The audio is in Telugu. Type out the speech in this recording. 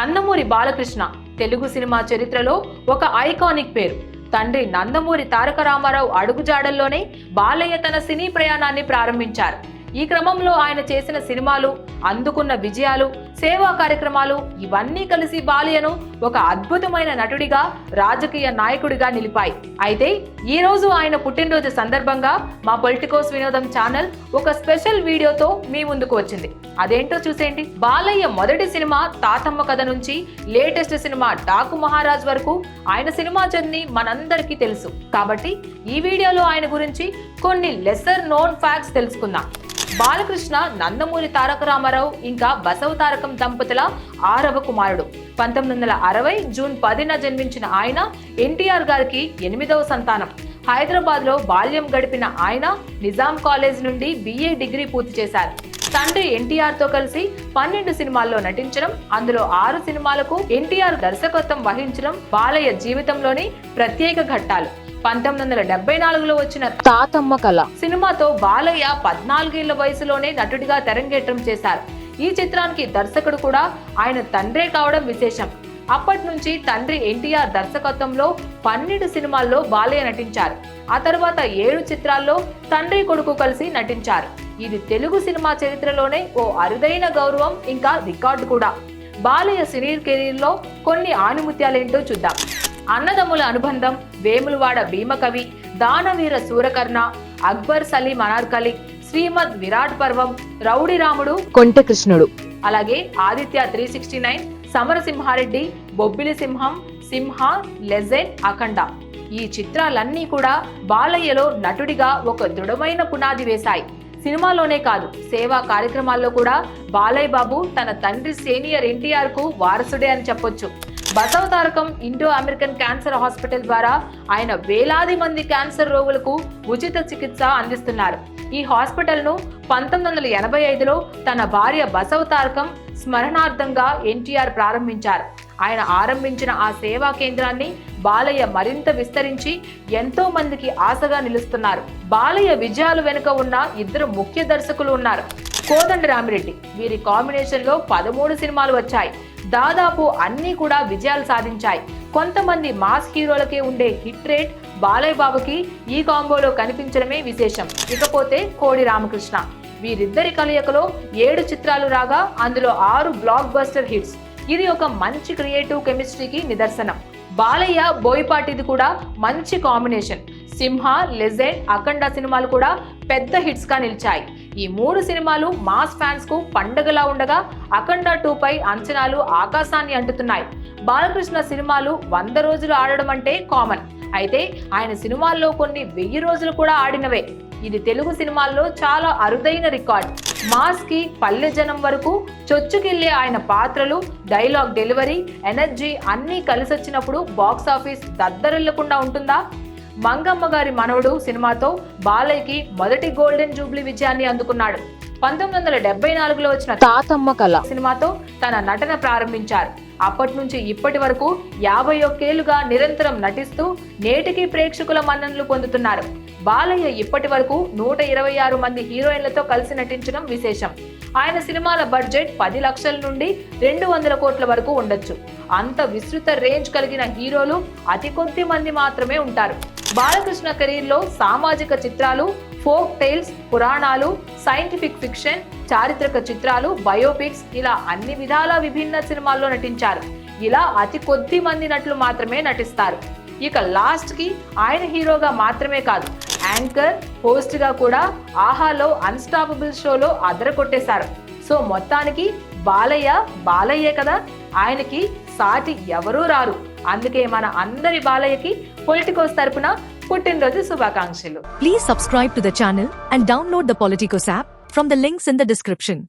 నందమూరి బాలకృష్ణ తెలుగు సినిమా చరిత్రలో ఒక ఐకానిక్ పేరు. తండ్రి నందమూరి తారక రామారావు అడుగుజాడల్లోనే బాలయ్య తన సినీ ప్రయాణాన్ని ప్రారంభించారు. ఈ క్రమంలో ఆయన చేసిన సినిమాలు, అందుకున్న విజయాలు, సేవా కార్యక్రమాలు ఇవన్నీ కలిసి బాలయ్యను ఒక అద్భుతమైన నటుడిగా, రాజకీయ నాయకుడిగా నిలిపాయి. అయితే ఈ రోజు ఆయన పుట్టినరోజు సందర్భంగా మా పొలిటికోస్ వినోదం ఛానల్ ఒక స్పెషల్ వీడియోతో మీ ముందుకు వచ్చింది. అదేంటో చూసేయండి. బాలయ్య మొదటి సినిమా తాతమ్మ కథ నుంచి లేటెస్ట్ సినిమా డాకు మహారాజ్ వరకు ఆయన సినిమా జర్నీ మనందరికీ తెలుసు. కాబట్టి ఈ వీడియోలో ఆయన గురించి కొన్ని లెసర్ నోన్ ఫ్యాక్ట్స్ తెలుసుకుందాం. బాలకృష్ణ నందమూరి తారక రామారావు ఇంకా బసవ తారకం దంపతుల 6వ కుమారుడు. 1960 జూన్ 10న జన్మించిన ఆయన ఎన్టీఆర్ గారికి 8వ సంతానం. హైదరాబాద్ లో బాల్యం గడిపిన ఆయన నిజాం కాలేజ్ నుండి BA డిగ్రీ పూర్తి చేశారు. తండ్రి ఎన్టీఆర్ తో కలిసి 12 సినిమాల్లో నటించడం, అందులో 6 సినిమాలకు ఎన్టీఆర్ దర్శకత్వం వహించడం బాలయ్య జీవితంలోని ప్రత్యేక ఘట్టాలు. 1974లో వచ్చిన తాతమ్మ కళ సినిమాతో బాలయ్య 14 ఏళ్ల వయసులోనే నటుడిగా తెరంగేట్రం చేశారు. ఈ చిత్రానికి దర్శకుడు కూడా ఆయన తండ్రే కావడం విశేషం. అప్పటి నుంచి తండ్రి ఎన్టీఆర్ దర్శకత్వంలో 12 సినిమాల్లో బాలయ్య నటించారు. ఆ తర్వాత 7 చిత్రాల్లో తండ్రి కొడుకు కలిసి నటించారు. ఇది తెలుగు సినిమా చరిత్రలోనే ఓ అరుదైన గౌరవం, ఇంకా రికార్డు కూడా. బాలయ్య సినీ కెరీర్ లో కొన్ని ఆణిముత్యాలేంటో చూద్దాం. అన్నదమ్ముల అనుబంధం, వేములవాడ భీమకవి, దానవీర సూరకర్ణ, అక్బర్ సలీం అనార్కలి, శ్రీమద్ విరాట్ పర్వం, రౌడీ రాముడు, కొంటె కృష్ణుడు, అలాగే ఆదిత్య 369, సమరసింహారెడ్డి, బొబ్బిలి సింహం, సింహ, లెజెండ్, అఖండ. ఈ చిత్రాలన్నీ కూడా బాలయ్యలో నటుడిగా ఒక దృఢమైన పునాది వేశాయి. సినిమాలోనే కాదు, సేవా కార్యక్రమాల్లో కూడా బాలయ్య బాబు తన తండ్రి సీనియర్ ఎన్టీఆర్ కు వారసుడే అని చెప్పొచ్చు. Basava Tarakam Indo American cancer hospital ద్వారా ఆయన వేలాది మంది క్యాన్సర్ రోగులకు ఉచిత చికిత్స అందిస్తున్నారు. ఈ హాస్పిటల్ ను 1985లో తన భార్య బసవ తారకం స్మరణార్థంగా ఎన్టీఆర్ ప్రారంభించారు. ఆయన ఆరంభించిన ఆ సేవా కేంద్రాన్ని బాలయ్య మరింత విస్తరించి ఎంతో మందికి ఆశగా నిలుస్తున్నారు. బాలయ్య విజయాలు వెనుక ఉన్న ఇద్దరు ముఖ్య దర్శకులు ఉన్నారు. కోదండ రామిరెడ్డి, వీరి కాంబినేషన్ లో 13 సినిమాలు వచ్చాయి. దాదాపు అన్ని కూడా విజయాలు సాధించాయి. కొంతమంది మాస్ హీరోలకే ఉండే హిట్ రేట్ బాలయ్య బాబుకి ఈ కాంబోలో కనిపించడమే విశేషం. ఇకపోతే కోడి రామకృష్ణ, వీరిద్దరి కలయికలో 7 చిత్రాలు రాగా అందులో 6 బ్లాక్ బస్టర్ హిట్స్. ఇది ఒక మంచి క్రియేటివ్ కెమిస్ట్రీకి నిదర్శనం. బాలయ్య బోయపాటిది కూడా మంచి కాంబినేషన్. సింహ, లెజెండ్, అఖండ సినిమాలు కూడా పెద్ద హిట్స్ గా నిలిచాయి. ఈ 3 సినిమాలు మాస్ ఫ్యాన్స్ కు పండగలా ఉండగా అఖండ 2 పై అంచనాలు ఆకాశాన్ని అంటుతున్నాయి. బాలకృష్ణ సినిమాలు 100 రోజులు ఆడడం అంటే కామన్. అయితే ఆయన సినిమాల్లో కొన్ని 1000 రోజులు కూడా ఆడినవే. ఇది తెలుగు సినిమాల్లో చాలా అరుదైన రికార్డ్. మాస్ కి పల్లె జనం వరకు చొచ్చుకెళ్లే ఆయన పాత్రలు, డైలాగ్ డెలివరీ, ఎనర్జీ అన్నీ కలిసొచ్చినప్పుడు బాక్స్ ఆఫీస్ దద్దరిల్లకుండా ఉంటుందా? మంగమ్మ గారి మనవడు సినిమాతో బాలయ్యకి మొదటి గోల్డెన్ జూబ్లీ విజయాన్ని అందుకున్నాడు. 1974లో వచ్చిన తాతమ్మ కళ సినిమాతో తన నటన ప్రారంభించారు. అప్పటి నుంచి ఇప్పటి వరకు 51 ఏళ్లుగా నిరంతరం నటిస్తూ నేటికి ప్రేక్షకుల మన్ననలు పొందుతున్నారు. బాలయ్య ఇప్పటి వరకు 126 మంది హీరోయిన్లతో కలిసి నటించడం విశేషం. ఆయన సినిమాల బడ్జెట్ 10 లక్షల నుండి 200 కోట్ల వరకు ఉండొచ్చు. అంత విస్తృత రేంజ్ కలిగిన హీరోలు అతి కొద్ది మంది మాత్రమే ఉంటారు. బాలకృష్ణ కెరీర్ లో సామాజిక చిత్రాలు, ఫోక్ టైల్స్, పురాణాలు, సైంటిఫిక్ ఫిక్షన్, చారిత్రక చిత్రాలు, బయోపిక్స్ ఇలా అన్ని విధాల విభిన్న సినిమాల్లో నటించారు. ఇలా అతి కొద్ది మంది నటులు మాత్రమే నటిస్తారు. ఇక లాస్ట్ కి ఆయన హీరోగా మాత్రమే కాదు, యాంకర్, హోస్ట్ గా కూడా ఆహాలో అన్స్టాపబుల్ షోలో అదరకొట్టేశారు. సో మొత్తానికి బాలయ్యే కదా, ఆయనకి సాటి ఎవరూ రారు. అందుకే మన అందరి బాలయ్యకి పొలిటికోస్ తరపున పుట్టినరోజు శుభాకాంక్షలు. Please subscribe to the channel and download the Politicos app from the links in the description.